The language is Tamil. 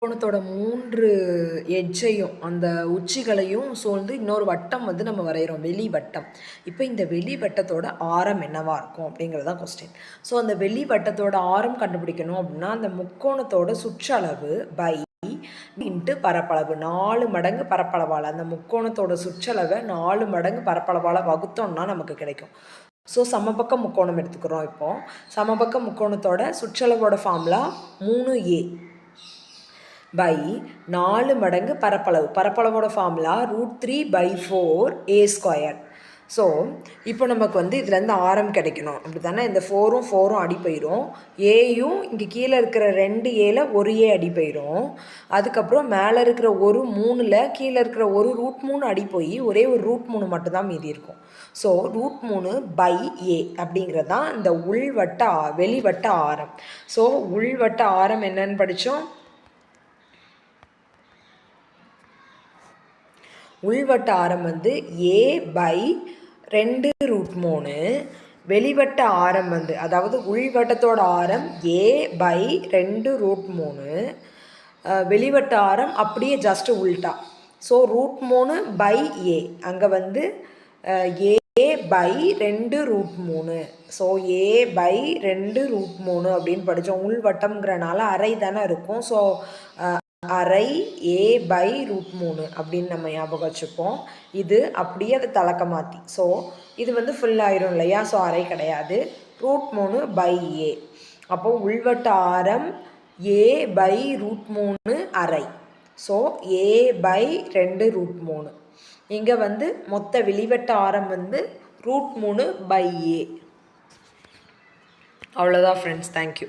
முக்கோணத்தோட 3 எட்ஜையும் அந்த உச்சிகளையும் சூழ்ந்து இன்னொரு வட்டம் வந்து நம்ம வரைகிறோம், வெளி வட்டம். இப்போ இந்த வெளி வட்டத்தோட ஆரம் என்னவா இருக்கும் அப்படிங்கிறது தான் கொஸ்டின். ஸோ அந்த வெளி வட்டத்தோட ஆரம் கண்டுபிடிக்கணும் அப்படின்னா அந்த முக்கோணத்தோட சுற்றளவு பை இன்ட்டு பரப்பளவு 4 மடங்கு பரப்பளவால், அந்த முக்கோணத்தோட சுற்றளவை 4 மடங்கு பரப்பளவால் வகுத்தோம்னா நமக்கு கிடைக்கும். ஸோ சமபக்க முக்கோணம் எடுத்துக்கிறோம். இப்போ சமபக்க முக்கோணத்தோட சுற்றளவோட ஃபார்முலா 3a பை 4 மடங்கு பரப்பளவு. பரப்பளவோட ஃபார்முலா √3/4a². ஸோ இப்போ நமக்கு வந்து இதுலேருந்து ஆரம் கிடைக்கணும் அப்படி தானே. இந்த 4ம் 4ம் அடி போயிடும். ஏயும் இங்கே கீழே இருக்கிற 2a ஒரு ஏ அடி போயிடும். அதுக்கப்புறம் மேலே இருக்கிற ஒரு 3ல் கீழே இருக்கிற ஒரு √3 அடி போய் ஒரே ஒரு √3 மட்டும்தான் மீதி இருக்கும். ஸோ √3/a அப்படிங்கிறது தான் இந்த உள்வட்ட வெளிவட்ட ஆரம். ஸோ உள்வட்ட ஆரம் என்னன்னு படித்தோம்? உள்வட்ட ஆரம் வந்து a/2√3. வெளிவட்ட ஆரம் வந்து அதாவது உள்வட்டத்தோட ஆரம் a/2√3. வெளிவட்ட ஆரம் அப்படியே ஜஸ்ட் உல்ட்டா. ஸோ √3/a அங்கே வந்து a/2√3. ஸோ a/2√3 அப்படின்னு படித்தோம். உள்வட்டம்ங்கிறனால அரை தானே இருக்கும். ஸோ அரை a/√3 அப்படின்னு நம்ம ஞாபகம் வச்சுப்போம். இது அப்படியே அதை தலக்க மாற்றி. ஸோ இது வந்து ஃபுல் ஆயிரும் இல்லையா. ஸோ அரை கிடையாது, √3/a. அப்போது உள்வட்ட ஆரம் a/√3 அரை. So a/2√3. இங்கே வந்து மொத்த வெளிவட்ட ஆரம் வந்து √3/a. அவ்வளோதான் ஃப்ரெண்ட்ஸ். தேங்க்யூ.